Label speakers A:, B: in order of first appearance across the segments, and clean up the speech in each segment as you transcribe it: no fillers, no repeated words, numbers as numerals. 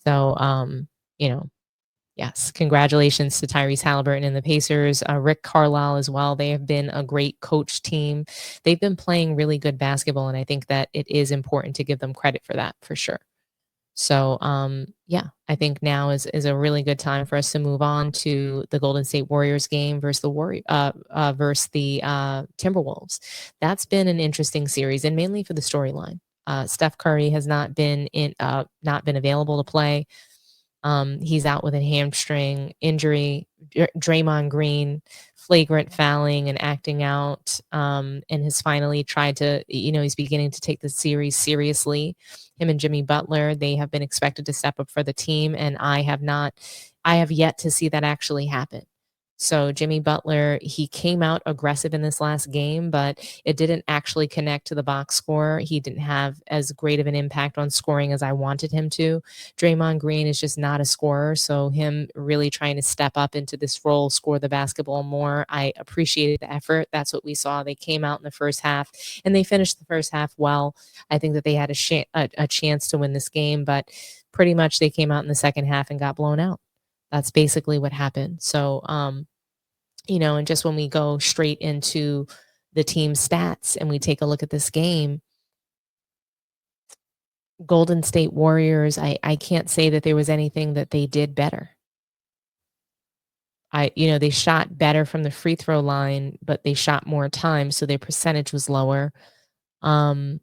A: So, you know, yes, congratulations to Tyrese Halliburton and the Pacers, Rick Carlisle as well. They have been a great coach team. They've been playing really good basketball, and I think that it is important to give them credit for that for sure. So, yeah, I think now is a really good time for us to move on to the Golden State Warriors game versus the Timberwolves. That's been an interesting series, and mainly for the storyline. Steph Curry has not been available to play. He's out with a hamstring injury. Draymond Green, flagrant fouling and acting out, and has finally tried to, he's beginning to take the series seriously. Him and Jimmy Butler, they have been expected to step up for the team, and I have not. I have yet to see that actually happen. So Jimmy Butler, he came out aggressive in this last game, but it didn't actually connect to the box score. He didn't have as great of an impact on scoring as I wanted him to. Draymond Green is just not a scorer, so him really trying to step up into this role, score the basketball more, I appreciated the effort. That's what we saw. They came out in the first half, and they finished the first half well. I think that they had a chance to win this game, but pretty much they came out in the second half and got blown out. That's basically what happened. So, and just when we go straight into the team stats and we take a look at this game, Golden State Warriors, I can't say that there was anything that they did better. They shot better from the free throw line, but they shot more times, so their percentage was lower. They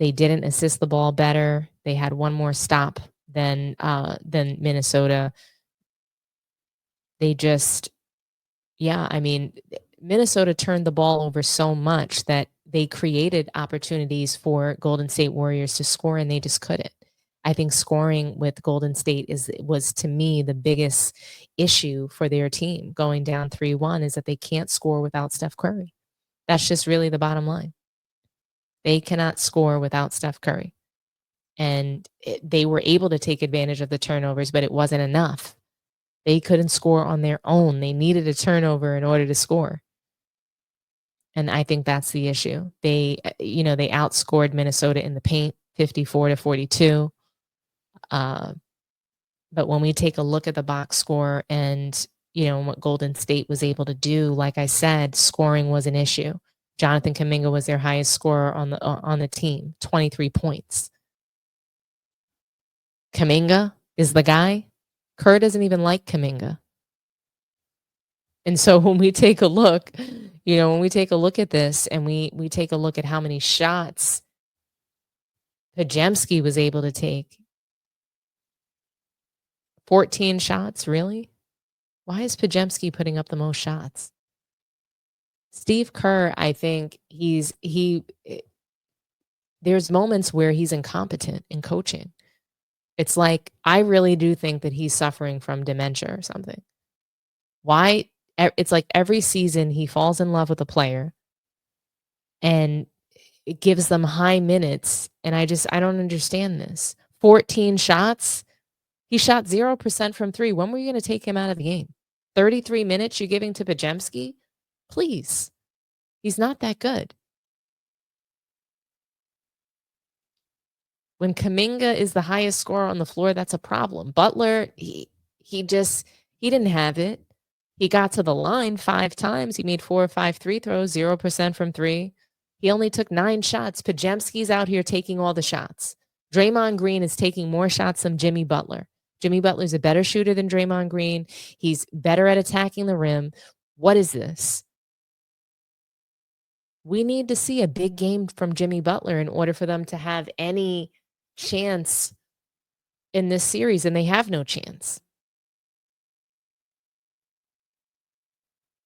A: didn't assist the ball better. They had one more stop than Minnesota. They just, yeah, I mean, Minnesota turned the ball over so much that they created opportunities for Golden State Warriors to score, and they just couldn't. I think scoring with Golden State was to me the biggest issue for their team going down 3-1 is that they can't score without Steph Curry. That's just really the bottom line. They cannot score without Steph Curry. And they were able to take advantage of the turnovers, but it wasn't enough. They couldn't score on their own. They needed a turnover in order to score. And I think that's the issue. They outscored Minnesota in the paint 54-42. But when we take a look at the box score and, what Golden State was able to do, like I said, scoring was an issue. Jonathan Kuminga was their highest scorer on the team, 23 points. Kuminga is the guy. Kerr doesn't even like Kuminga. And so when we take a look, at this and we take a look at how many shots Podziemski was able to take. 14 shots, really? Why is Podziemski putting up the most shots? Steve Kerr, I think there's moments where he's incompetent in coaching. It's like, I really do think that he's suffering from dementia or something. Why? It's like every season he falls in love with a player and it gives them high minutes. And I don't understand this. 14 shots. He shot 0% from three. When were you going to take him out of the game? 33 minutes you're giving to Podziemski? Please. He's not that good. When Kuminga is the highest scorer on the floor, that's a problem. Butler, he didn't have it. He got to the line 5 times. He made 4 or 5 free throws, 0% from 3. He only took 9 shots. Podziemski's out here taking all the shots. Draymond Green is taking more shots than Jimmy Butler. Jimmy Butler's a better shooter than Draymond Green. He's better at attacking the rim. What is this? We need to see a big game from Jimmy Butler in order for them to have any chance in this series, and they have no chance.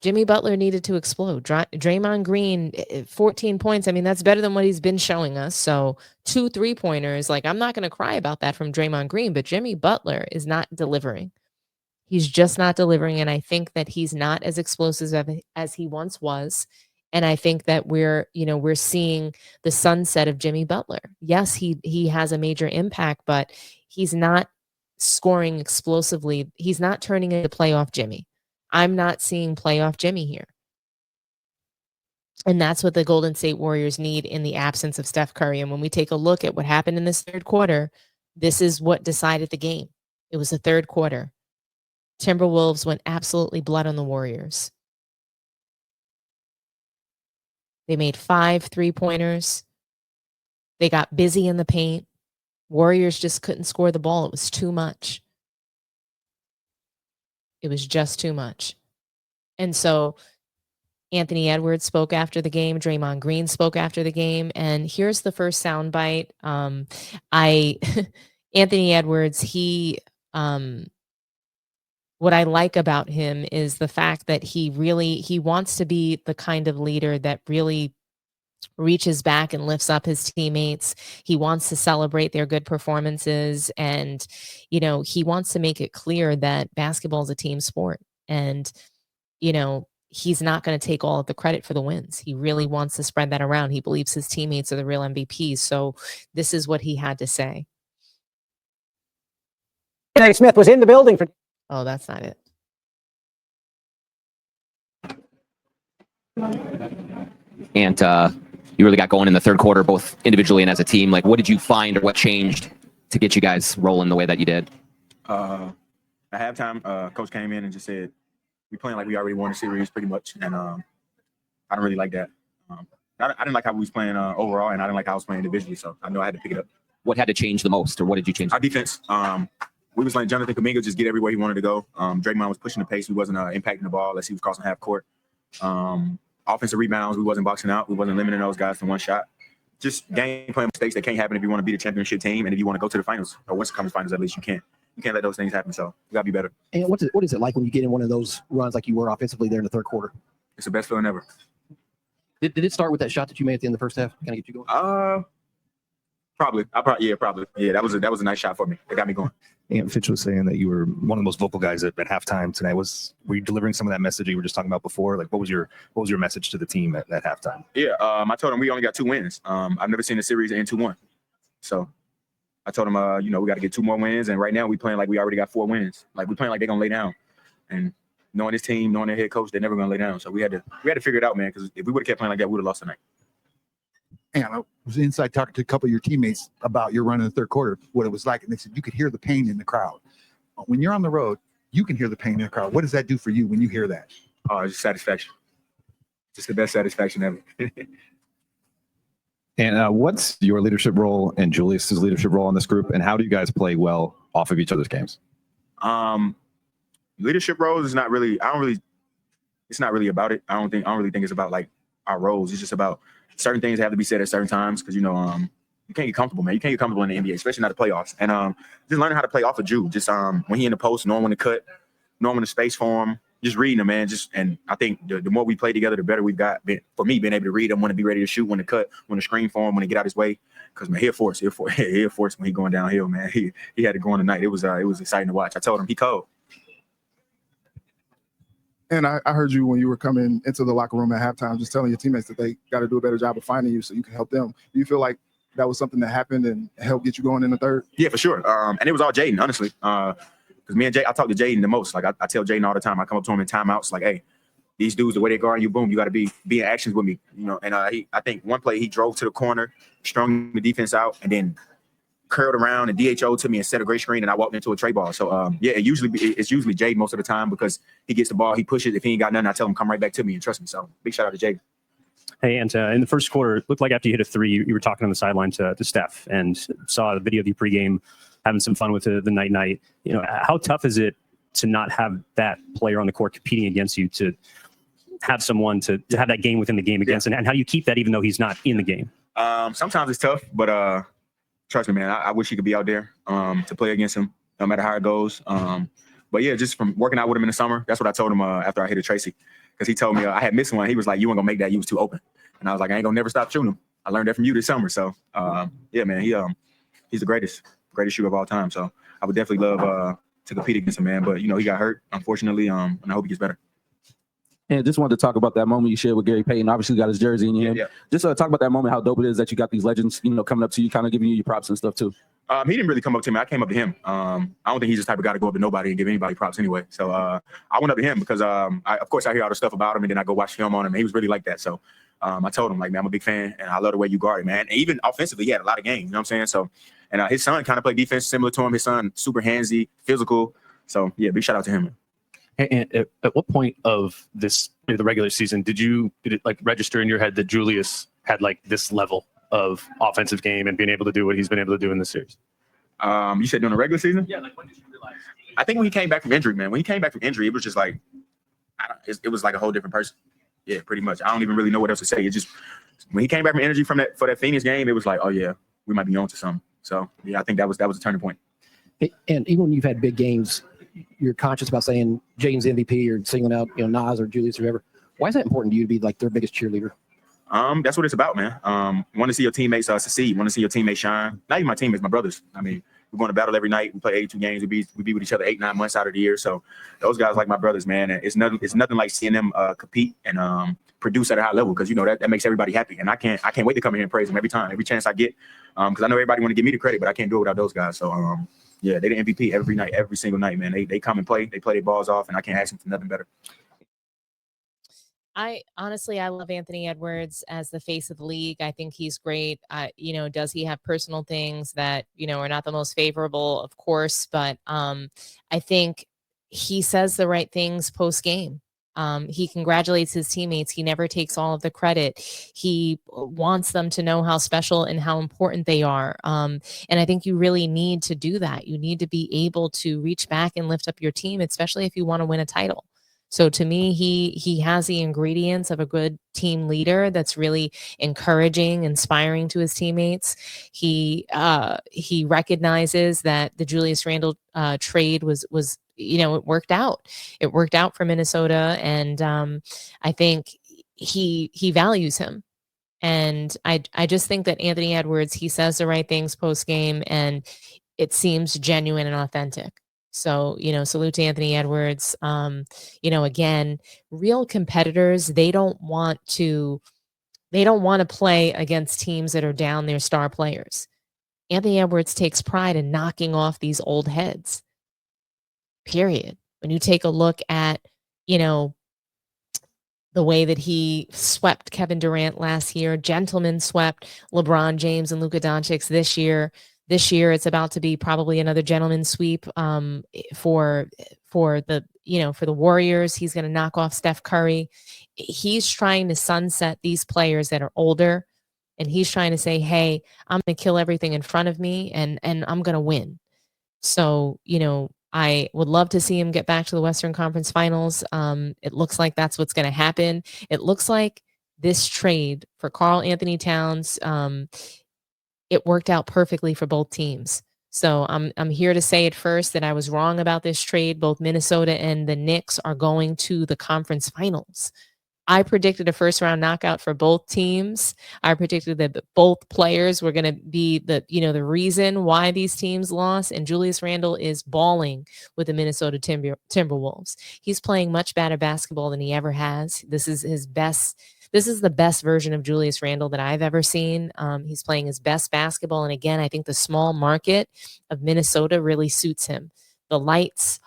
A: Jimmy Butler needed to explode. Draymond Green, 14 points. I mean, that's better than what he's been showing us. So 2 3-pointers. Like, I'm not going to cry about that from Draymond Green, but Jimmy Butler is not delivering. He's just not delivering. And I think that he's not as explosive as he once was. And I think that we're seeing the sunset of Jimmy Butler. Yes, he has a major impact, but he's not scoring explosively. He's not turning into playoff Jimmy. I'm not seeing playoff Jimmy here. And that's what the Golden State Warriors need in the absence of Steph Curry. And when we take a look at what happened in this third quarter, this is what decided the game. It was the third quarter. Timberwolves went absolutely blood on the Warriors. They made 5 3-pointers. They got busy in the paint. Warriors just couldn't score the ball. It was too much. It was just too much. And so Anthony Edwards spoke after the game. Draymond Green spoke after the game. And here's the first soundbite. Anthony Edwards, what I like about him is the fact that he wants to be the kind of leader that really reaches back and lifts up his teammates. He wants to celebrate their good performances. And, he wants to make it clear that basketball is a team sport. And, he's not going to take all of the credit for the wins. He really wants to spread that around. He believes his teammates are the real MVPs. So this is what he had to say.
B: Smith was in the building for...
A: Oh, that's not it.
C: And you really got going in the third quarter, both individually and as a team. Like, what did you find or what changed to get you guys rolling the way that you did?
D: At halftime, coach came in and just said, we playing like we already won the series pretty much. And I don't really like that. I didn't like how we was playing overall, and I didn't like how I was playing individually. So I know I had to pick it up.
C: What had to change the most, or what did you change?
D: Our defense. We was letting Jonathan Kuminga just get everywhere he wanted to go. Draymond was pushing the pace. We wasn't impacting the ball unless he was crossing half court. Offensive rebounds, we wasn't boxing out. We wasn't limiting those guys to one shot. Just game plan mistakes that can't happen if you want to be the championship team and if you want to go to the finals or Western Conference Finals. At least you can't let those things happen. So we gotta be better.
B: And what is it like when you get in one of those runs like you were offensively there in the third quarter?
D: It's the best feeling ever.
B: Did it start with that shot that you made at the end of the first half? Kind of get you going?
D: Probably. Yeah, that was a nice shot for me. It got me going.
E: And Fitch was saying that you were one of the most vocal guys at halftime tonight. Were you delivering some of that message you were just talking about before? Like, what was your message to the team at halftime?
D: Yeah, I told them we only got 2 wins. I've never seen a series end 2-1. So I told them, we got to get 2 more wins. And right now we playing like we already got 4 wins. Like we playing like they're gonna lay down. And knowing this team, knowing their head coach, they're never gonna lay down. So we had to figure it out, man. Because if we would have kept playing like that, we would have lost tonight.
F: And I was inside talking to a couple of your teammates about your run in the third quarter, what it was like, and they said you could hear the pain in the crowd. When you're on the road, you can hear the pain in the crowd. What does that do for you when you hear that?
D: Oh, it's just satisfaction. Just the best satisfaction ever.
G: And what's your leadership role and Julius's leadership role in this group, and how do you guys play well off of each other's games?
D: Leadership roles is not really. It's not really about it. I don't really think it's about like our roles. It's just about certain things have to be said at certain times because you can't get comfortable, man. You can't get comfortable in the NBA, especially not the playoffs. And just learning how to play off of Drew. Just when he in the post, knowing when to cut, knowing when to space for him, just reading him, man. And I think the more we play together, the better we've got. For me, being able to read him, when to be ready to shoot, when to cut, when to screen for him, when to get out his way. Because man, he'll force when he going downhill, man. He had to go on tonight. It was exciting to watch. I told him he cold.
H: And I heard you when you were coming into the locker room at halftime, just telling your teammates that they got to do a better job of finding you so you can help them. Do you feel like that was something that happened and helped get you going in the third?
D: Yeah, for sure. And it was all Jaylen, honestly. Because me and Jay, I talk to Jaylen the most. Like I tell Jaylen all the time. I come up to him in timeouts, like, hey, these dudes, the way they guard you, boom, you got to be in actions with me, And I think one play he drove to the corner, strung the defense out, and then curled around and DHO to me and set a great screen, and I walked into a tray ball. So it's usually Jade most of the time because he gets the ball, he pushes. If he ain't got nothing, I tell him come right back to me and trust me. So big shout out to Jade.
I: Hey, and in the first quarter, it looked like after you hit a 3, you were talking on the sideline to Steph, and saw the video of you pregame having some fun with the night. How tough is it to not have that player on the court competing against you, to have someone to have that game within the game against, and how do you keep that even though he's not in the game?
D: Sometimes it's tough, but trust me, man, I wish he could be out there to play against him, no matter how it goes. But yeah, just from working out with him in the summer, that's what I told him after I hit Tracy. Because he told me I had missed one. He was like, you weren't going to make that. You was too open. And I was like, I ain't going to never stop shooting him. I learned that from you this summer. So, yeah, man, he's the greatest shooter of all time. So I would definitely love to compete against him, man. But, he got hurt, unfortunately, and I hope he gets better.
J: And just wanted to talk about that moment you shared with Gary Payton. Obviously, got his jersey in your hand.
D: Yeah.
J: Just talk about that moment, how dope it is that you got these legends, coming up to you, kind of giving you your props and stuff too.
D: He didn't really come up to me. I came up to him. I don't think he's the type of guy to go up to nobody and give anybody props anyway. So I went up to him because, of course, I hear all the stuff about him, and then I go watch film on him. And he was really like that. So I told him, like, man, I'm a big fan, and I love the way you guard it, man. And even offensively, he had a lot of games. You know what I'm saying? So And his son kind of played defense similar to him. His son, super handsy, physical. So, yeah, big shout out to him.
I: And at what point of this, the regular season, did it like register in your head that Julius had like this level of offensive game and being able to do what he's been able to do in this series?
D: You said during the regular season?
I: Yeah, like when did you realize?
D: I think when he came back from injury, man. When he came back from injury, it was just like, it was like a whole different person. Yeah, pretty much. I don't even really know what else to say. It just, when he came back from injury for that Phoenix game, it was like, oh yeah, we might be on to something. So yeah, I think that was a turning point.
B: And even when you've had big games, you're conscious about saying Jaden's MVP or singling out, Nas or Julius or whoever. Why is that important to you to be like their biggest cheerleader?
D: That's what it's about, man. Want to see your teammates succeed. Want to see your teammates shine. Not even my teammates, my brothers. I mean, we're going to battle every night. We play 82 games. We be with each other 8-9 months out of the year. So those guys like my brothers, man. And it's nothing like seeing them compete and produce at a high level, because that makes everybody happy. And I can't wait to come in here and praise them every chance I get. Because I know everybody want to give me the credit, but I can't do it without those guys. So yeah, they the MVP every night, every single night, man. They come and play. They play their balls off, and I can't ask them for nothing better.
A: I love Anthony Edwards as the face of the league. I think he's great. Does he have personal things that, are not the most favorable? Of course, but I think he says the right things post game. He congratulates his teammates. He never takes all of the credit. He wants them to know how special and how important they are. And I think you really need to do that. You need to be able to reach back and lift up your team, especially if you want to win a title. So to me, he has the ingredients of a good team leader that's really encouraging, inspiring to his teammates. He recognizes that the Julius Randle trade was it worked out. It worked out for Minnesota, and I think he values him. And I just think that Anthony Edwards, he says the right things post game, and it seems genuine and authentic. So, salute to Anthony Edwards. Again, real competitors, they don't want to play against teams that are down their star players. Anthony Edwards takes pride in knocking off these old heads. Period. When you take a look at, the way that he swept Kevin Durant last year, gentlemen swept LeBron James and Luka Doncic this year. This year, it's about to be probably another gentleman's sweep for the Warriors. He's going to knock off Steph Curry. He's trying to sunset these players that are older, and he's trying to say, "Hey, I'm going to kill everything in front of me, and I'm going to win." So, I would love to see him get back to the Western Conference Finals. It looks like that's what's going to happen. It looks like this trade for Karl Anthony Towns, it worked out perfectly for both teams. So I'm here to say it first that I was wrong about this trade. Both Minnesota and the Knicks are going to the conference finals. I predicted a first round knockout for both teams. I predicted that both players were going to be the reason why these teams lost. And Julius Randle is balling with the Minnesota Timberwolves. He's playing much better basketball than he ever has. This is his best. This is the best version of Julius Randle that I've ever seen. He's playing his best basketball. And again, I think the small market of Minnesota really suits him. The lights,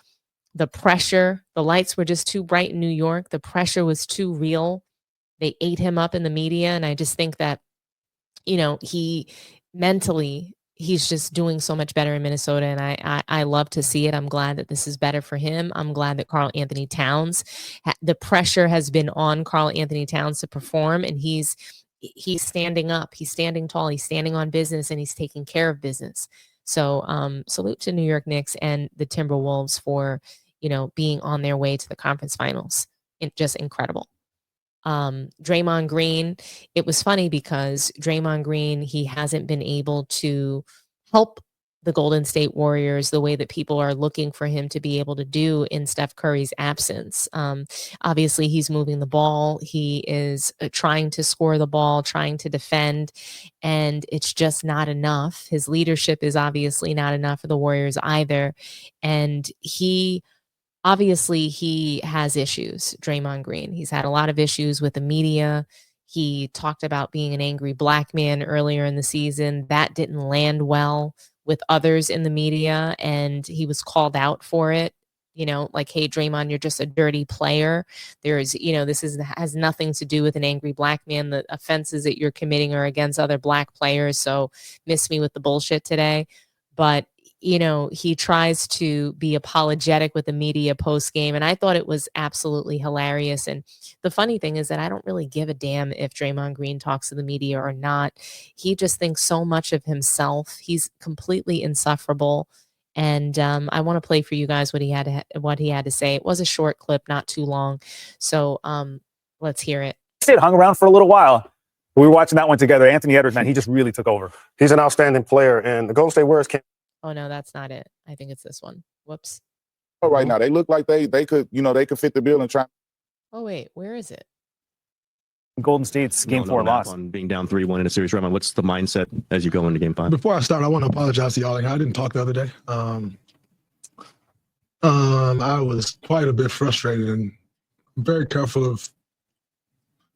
A: the pressure, the lights were just too bright in New York. The pressure was too real. They ate him up in the media. And I just think that, he mentally, he's just doing so much better in Minnesota. And I love to see it. I'm glad that this is better for him. I'm glad that Karl Anthony Towns, the pressure has been on Karl Anthony Towns to perform, and he's standing up. He's standing tall. He's standing on business, and he's taking care of business. So salute to New York Knicks and the Timberwolves for, being on their way to the conference finals. Just incredible. Draymond Green, it was funny because Draymond Green, he hasn't been able to help the Golden State Warriors the way that people are looking for him to be able to do in Steph Curry's absence. Obviously, he's moving the ball. He is trying to score the ball, trying to defend, and it's just not enough. His leadership is obviously not enough for the Warriors either. And he has issues, Draymond Green. He's had a lot of issues with the media. He talked about being an angry black man earlier in the season. That didn't land well with others in the media, and he was called out for it, like, hey, Draymond, you're just a dirty player. There's, this has nothing to do with an angry black man. The offenses that you're committing are against other black players. So miss me with the bullshit today. But he tries to be apologetic with the media post game. And I thought it was absolutely hilarious. And the funny thing is that I don't really give a damn if Draymond Green talks to the media or not. He just thinks so much of himself. He's completely insufferable. And I want to play for you guys what he had to say. It was a short clip, not too long. So let's hear it.
K: It hung around for a little while. We were watching that one together. Anthony Edwards, man, he just really took over. He's an outstanding player, and the Golden State Warriors can't.
A: Oh, no, that's not it. I think it's this one. Whoops.
L: Right now, they look like they could, they could fit the bill and try.
A: Oh, wait, where is it?
K: Golden State's game 4 loss.
G: On being down 3-1 in a series, Draymond, what's the mindset as you go into game 5?
M: Before I start, I want to apologize to y'all. I didn't talk the other day. I was quite a bit frustrated and very careful of.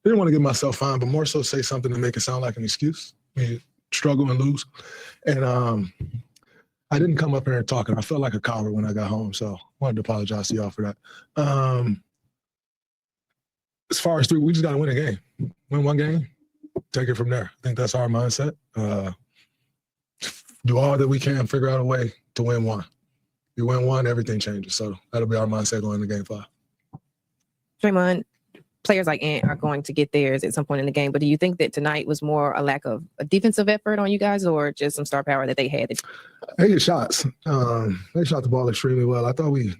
M: Didn't want to get myself fined, but more so say something to make it sound like an excuse. I mean, struggle and lose, and I didn't come up here and talk, and I felt like a coward when I got home. So I wanted to apologize to y'all for that. As far as 3, we just got to win a game. Win one game, take it from there. I think that's our mindset. Do all that we can, figure out a way to win one. You win one, everything changes. So that'll be our mindset going into game 5.
N: Draymond, players like Ant are going to get theirs at some point in the game, but do you think that tonight was more a lack of a defensive effort on you guys or just some star power that they had?
M: They get shots. They shot the ball extremely well. I thought we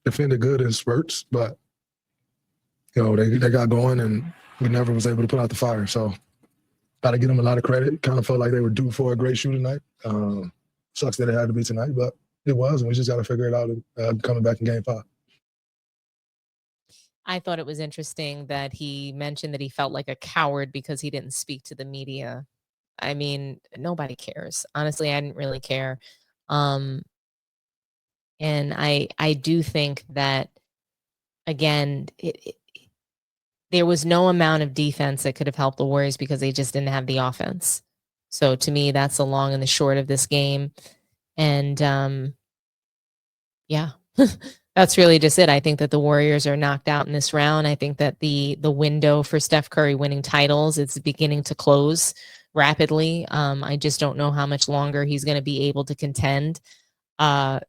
M: defended good in spurts, but they got going and we never was able to put out the fire. So got to give them a lot of credit. Kind of felt like they were due for a great shooting night. Sucks that it had to be tonight, but it was, and we just got to figure it out coming back in game 5.
A: I thought it was interesting that he mentioned that he felt like a coward because he didn't speak to the media. I mean, nobody cares. Honestly, I didn't really care. And I do think that, again, there was no amount of defense that could have helped the Warriors because they just didn't have the offense. So to me, that's the long and the short of this game. And yeah, that's really just it. I think that the Warriors are knocked out in this round. I think that the window for Steph Curry winning titles is beginning to close rapidly. I just don't know how much longer he's going to be able to contend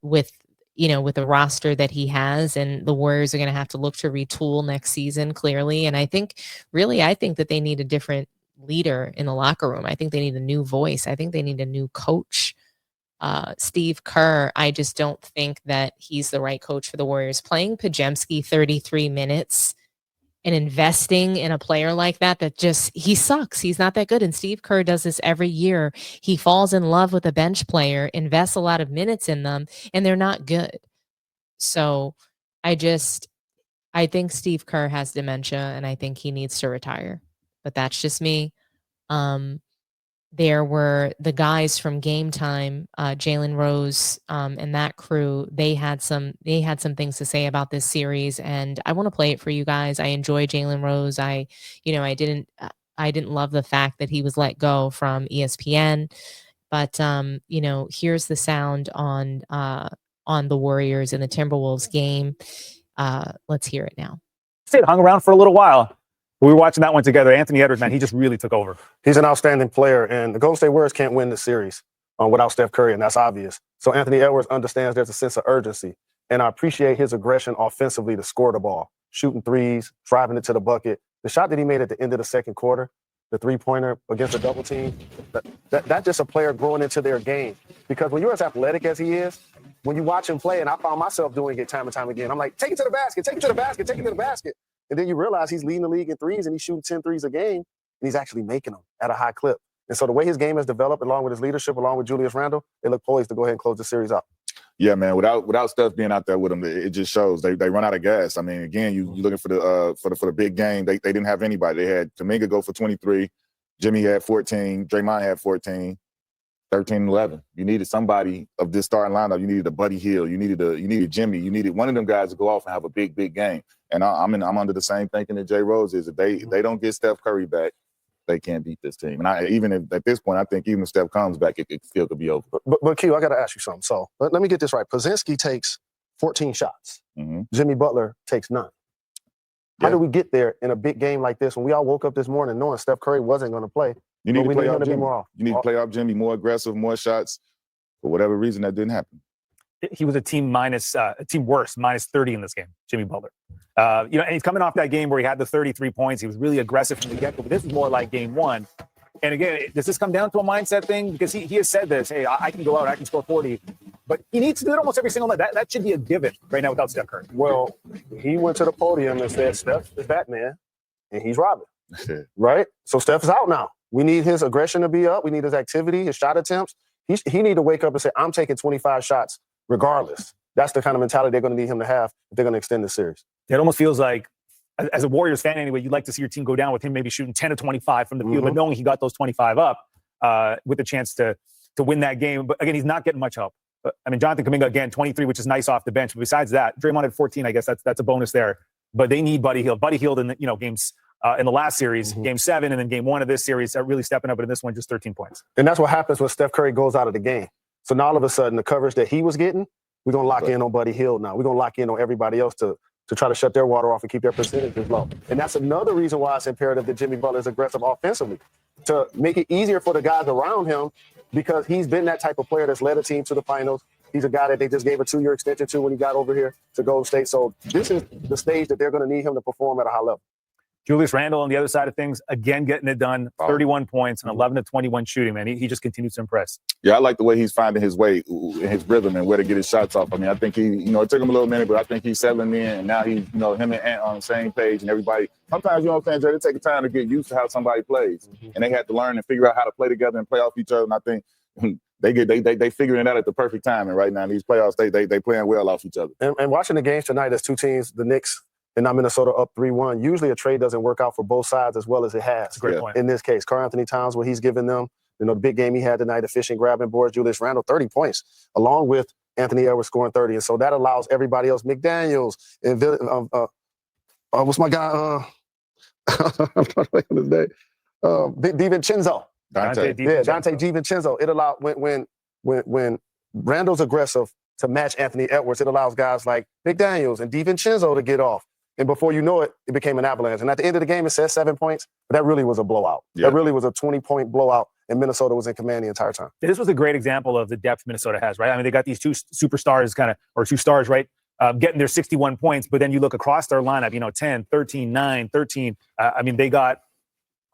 A: with the roster that he has, and the Warriors are going to have to look to retool next season, clearly. And I think that they need a different leader in the locker room. I think they need a new voice. I think they need a new coach. Steve Kerr, I just don't think that he's the right coach for the Warriors. Playing Podziemski 33 minutes and investing in a player like that he sucks. He's not that good. And Steve Kerr does this every year. He falls in love with a bench player, invests a lot of minutes in them, and they're not good. So I think Steve Kerr has dementia, and I think he needs to retire. But that's just me. There were the guys from Game Time, Jaylen Rose, and that crew. They had some things to say about this series, and I want to play it for you guys. I enjoy Jaylen Rose. I didn't love the fact that he was let go from ESPN, but here's the sound on the Warriors and the Timberwolves game. Let's hear it now.
K: It hung around for a little while. We were watching that one together. Anthony Edwards, man, he just really took over. He's an outstanding player, and the Golden State Warriors can't win the series without Steph Curry, and that's obvious. So Anthony Edwards understands there's a sense of urgency, and I appreciate his aggression offensively to score the ball, shooting threes, driving it to the bucket. The shot that he made at the end of the second quarter, the three-pointer against a double team, that's just a player growing into their game. Because when you're as athletic as he is, when you watch him play, and I found myself doing it time and time again, I'm like, take it to the basket, take it to the basket, take it to the basket. And then you realize he's leading the league in threes and he's shooting 10 threes a game, and he's actually making them at a high clip. And so the way his game has developed, along with his leadership, along with Julius Randle, they look poised to go ahead and close the series out.
L: Yeah, man. Without Steph being out there with him, it just shows they run out of gas. I mean, again, you're looking for the big game. They didn't have anybody. They had Kuminga go for 23, Jimmy had 14, Draymond had 14, 13 and 11. You needed somebody of this starting lineup. You needed a Buddy Hield. You needed Jimmy. You needed one of them guys to go off and have a big game. And I'm under the same thinking that Jay Rose is. If they don't get Steph Curry back, they can't beat this team. And at this point, I think even if Steph comes back, it still could be over.
B: But Q, I got to ask you something. So let me get this right. Podziemski takes
K: 14 shots.
L: Mm-hmm.
K: Jimmy Butler takes none. How did we get there in a big game like this when we all woke up this morning knowing Steph Curry wasn't going to play?
L: You need
K: but
L: to
K: we
L: play
K: need him
L: off
K: to be
L: Jimmy.
K: more off.
L: You need to play off Jimmy, more aggressive, more shots. For whatever reason, that didn't happen.
O: He was a team worst, minus 30 in this game, Jimmy Butler. And he's coming off that game where he had the 33 points. He was really aggressive from the get-go, but this is more like game one. And again, does this come down to a mindset thing? Because he has said this, hey, I can go out, I can score 40. But he needs to do it almost every single night. That should be a given right now without Steph Curry.
K: Well, he went to the podium and said, Steph is Batman, and he's Robin. Right? So Steph is out now. We need his aggression to be up. We need his activity, his shot attempts. He need to wake up and say, I'm taking 25 shots regardless. That's the kind of mentality they're going to need him to have if they're going to extend this series.
O: It almost feels like, as a Warriors fan anyway, you'd like to see your team go down with him maybe shooting 10 to 25 from the field, but knowing he got those 25 up with a chance to win that game. But again, he's not getting much help. I mean, Jonathan Kuminga, again, 23, which is nice off the bench. But besides that, Draymond had 14. I guess that's a bonus there. But they need Buddy Hield. Buddy Hield in the games in the last series, game 7, and then game 1 of this series, really stepping up. But in this one, just 13 points.
K: And that's what happens when Steph Curry goes out of the game. So now all of a sudden, the coverage that he was getting, we're going to lock in on Buddy Hield now. We're going to lock in on everybody else to try to shut their water off and keep their percentages low. And that's another reason why it's imperative that Jimmy Butler is aggressive offensively, to make it easier for the guys around him, because he's been that type of player that's led a team to the finals. He's a guy that they just gave a 2-year extension to when he got over here to Golden State. So this is the stage that they're going to need him to perform at a high level.
O: Julius Randle on the other side of things, again, getting it done, 31 points and 11 to 21 shooting, man. He just continues to impress.
L: Yeah, I like the way he's finding his way and his rhythm and where to get his shots off. I mean, I think it took him a little minute, but I think he's settling in, and now he's, him and Ant on the same page, and everybody, sometimes, you know what I'm saying, Jay, they take time to get used to how somebody plays, and they had to learn and figure out how to play together and play off each other, and I think they figuring it out at the perfect time, and right now in these playoffs, they playing well off each other.
K: And watching the games tonight, there's two teams, the Knicks and now Minnesota up 3-1. Usually a trade doesn't work out for both sides as well as it has.
O: Great point.
K: In this case, Karl-Anthony Towns, what he's given them, the big game he had tonight, efficient grabbing boards, Julius Randle, 30 points, along with Anthony Edwards scoring 30. And so that allows everybody else, McDaniels, and what's my guy? I'm trying to think of his name. DiVincenzo.
L: Dante
K: DiVincenzo. It allowed, when Randle's aggressive to match Anthony Edwards, it allows guys like McDaniels and DiVincenzo to get off. And before you know it, it became an avalanche. And at the end of the game, it says 7 points, but that really was a blowout.
L: Yeah.
K: That really was a 20-point blowout, and Minnesota was in command the entire time.
O: This was a great example of the depth Minnesota has, right? I mean, they got these two superstars or two stars, right? Getting their 61 points, but then you look across their lineup, 10, 13, 9, 13. I mean, they got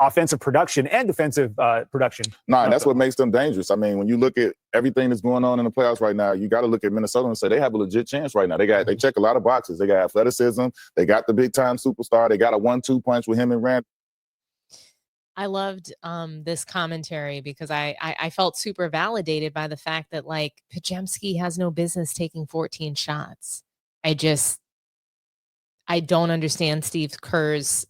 O: offensive production and defensive production.
L: And that's what makes them dangerous. I mean, when you look at everything that's going on in the playoffs right now, you got to look at Minnesota and say they have a legit chance right now. They check a lot of boxes. They got athleticism. They got the big-time superstar. They got a 1-2 punch with him and Rand.
A: I loved this commentary because I felt super validated by the fact that, like, Podziemski has no business taking 14 shots. I don't understand Steve Kerr's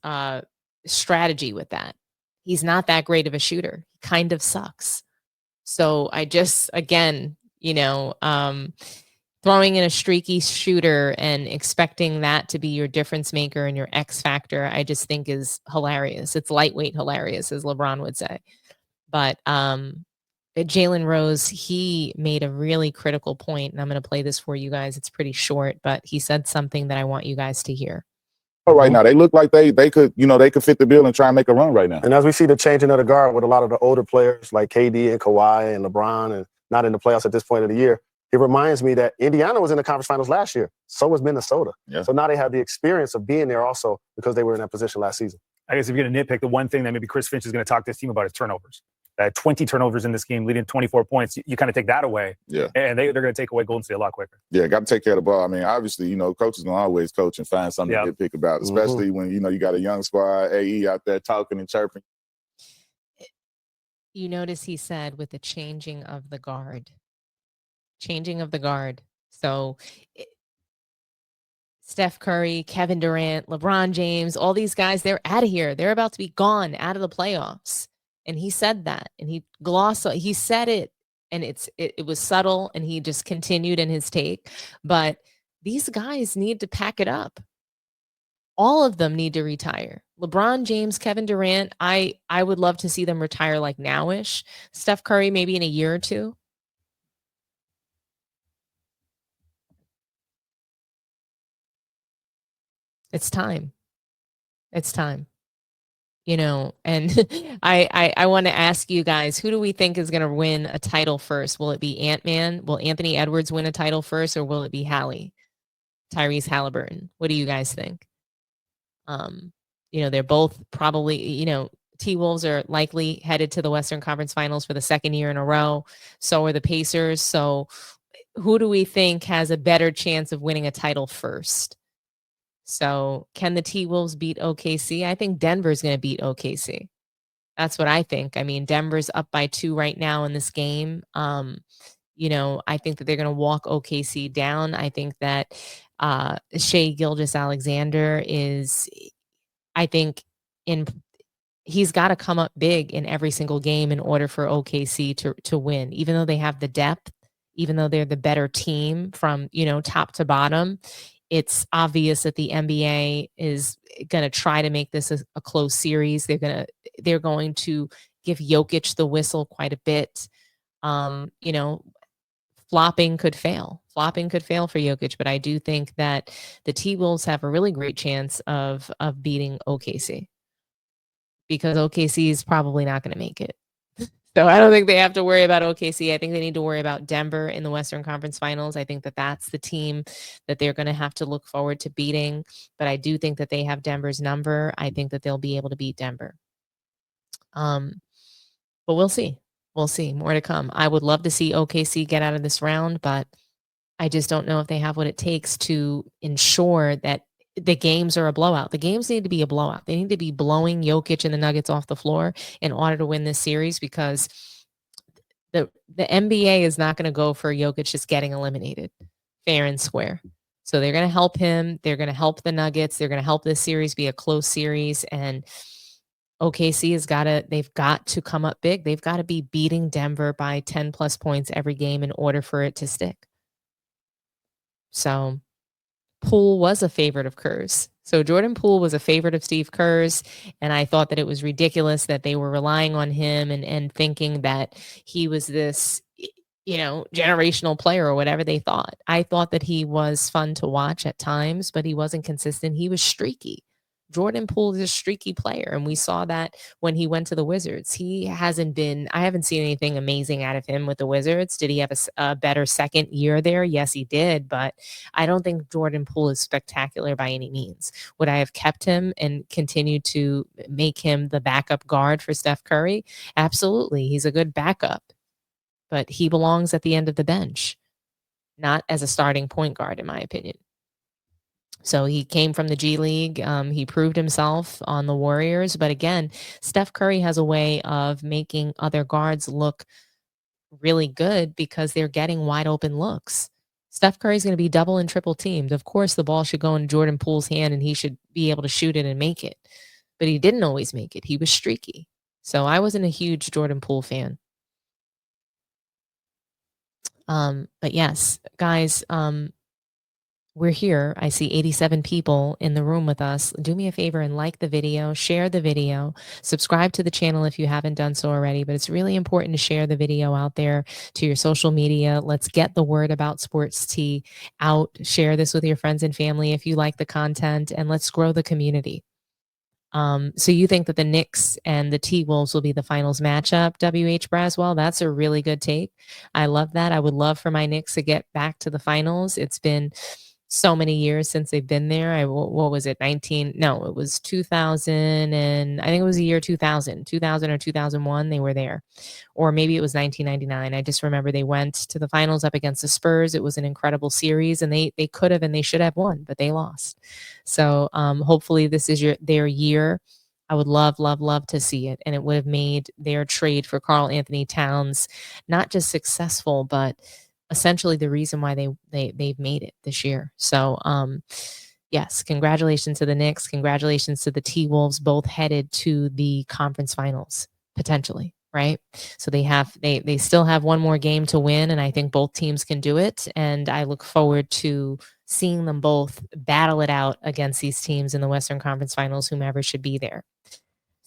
A: strategy with that. He's not that great of a shooter. He kind of sucks. So I just, again, throwing in a streaky shooter and expecting that to be your difference maker and your X factor, I just think is hilarious. It's lightweight hilarious, as LeBron would say. But Jaylen Rose, he made a really critical point, and I'm going to play this for you guys. It's pretty short, but he said something that I want you guys to hear.
L: Right now, they look like they could fit the bill and try and make a run right now.
K: And as we see the changing of the guard with a lot of the older players like KD and Kawhi and LeBron, and not in the playoffs at this point of the year, it reminds me that Indiana was in the conference finals last year. So was Minnesota.
L: Yeah.
K: So now they have the experience of being there also because they were in that position last season.
O: I guess if you're going to nitpick, the one thing that maybe Chris Finch is going to talk to his team about is turnovers. 20 turnovers in this game, leading 24 points. You kind of take that away.
L: Yeah.
O: And they're going to take away Golden State a lot quicker.
L: Yeah, got to take care of the ball. I mean, obviously, coaches can always coach and find something to nitpick about, especially when, you got a young squad, AE out there talking and chirping.
A: You notice he said with the changing of the guard. Changing of the guard. So Steph Curry, Kevin Durant, LeBron James, all these guys, they're out of here. They're about to be gone out of the playoffs. And he said that, and he said it, and it was subtle, and he just continued in his take. But these guys need to pack it up. All of them need to retire. LeBron James, Kevin Durant, I would love to see them retire like nowish. Steph Curry, maybe in a year or two. It's time. It's time. You know, and I want to ask you guys, who do we think is going to win a title first? Will it be Ant-Man? Will Anthony Edwards win a title first, or will it be Tyrese Halliburton? What do you guys think? You know, they're both probably, you know, T-Wolves are likely headed to the Western Conference Finals for the second year in a row. So are the Pacers. So who do we think has a better chance of winning a title first? So can the T-Wolves beat OKC? I think Denver's going to beat OKC. That's what I think. I mean, Denver's up by 2 right now in this game. You know, I think that they're going to walk OKC down. I think that Shai Gilgeous-Alexander is, I think, he's got to come up big in every single game in order for OKC to win. Even though they have the depth, even though they're the better team from, you know, top to bottom, it's obvious that the NBA is going to try to make this a close series. They're going to give Jokic the whistle quite a bit. You know, flopping could fail. Flopping could fail for Jokic, but I do think that the T-Wolves have a really great chance of beating OKC, because OKC is probably not going to make it. So I don't think they have to worry about OKC. I think they need to worry about Denver in the Western Conference Finals. I think that that's the team that they're going to have to look forward to beating. But I do think that they have Denver's number. I think that they'll be able to beat Denver. But we'll see. We'll see. More to come. I would love to see OKC get out of this round, but I just don't know if they have what it takes to ensure that the games are a blowout. The games need to be a blowout. They need to be blowing Jokic and the Nuggets off the floor in order to win this series, because the NBA is not going to go for Jokic just getting eliminated fair and square. So they're going to help him. They're going to help the Nuggets. They're going to help this series be a close series. And OKC they've got to come up big. They've got to be beating Denver by 10 plus points every game in order for it to stick. So Poole was a favorite of Kerr's. So Jordan Poole was a favorite of Steve Kerr's, and I thought that it was ridiculous that they were relying on him and thinking that he was this, you know, generational player or whatever they thought. I thought that he was fun to watch at times, but he wasn't consistent. He was streaky. Jordan Poole is a streaky player, and we saw that when he went to the Wizards. I haven't seen anything amazing out of him with the Wizards. Did he have a better second year there? Yes, he did, but I don't think Jordan Poole is spectacular by any means. Would I have kept him and continued to make him the backup guard for Steph Curry? Absolutely. He's a good backup, but he belongs at the end of the bench, not as a starting point guard, in my opinion. So he came from the G League. He proved himself on the Warriors. But again, Steph Curry has a way of making other guards look really good because they're getting wide open looks. Steph Curry's going to be double and triple teamed. Of course, the ball should go in Jordan Poole's hand and he should be able to shoot it and make it. But he didn't always make it. He was streaky. So I wasn't a huge Jordan Poole fan. But yes, guys, we're here. I see 87 people in the room with us. Do me a favor and like the video, share the video, subscribe to the channel if you haven't done so already. But it's really important to share the video out there to your social media. Let's get the word about Sports Tea out. Share this with your friends and family if you like the content, and let's grow the community. So you think that the Knicks and the T-Wolves will be the finals matchup, WH Braswell? That's a really good take. I love that. I would love for my Knicks to get back to the finals. It's been so many years since they've been there. What was it? It was 2000, and I think it was the year 2000 or 2001. They were there, or maybe it was 1999. I just remember they went to the finals up against the Spurs. It was an incredible series, and they could have and they should have won, but they lost. So hopefully this is their year. I would love to see it, and it would have made their trade for Karl Anthony Towns not just successful, but essentially the reason why they've made it this year. So yes, congratulations to the Knicks, congratulations to the T-Wolves, both headed to the conference finals potentially, right? So they still have one more game to win, and I think both teams can do it, and I look forward to seeing them both battle it out against these teams in the Western Conference Finals, whomever should be there.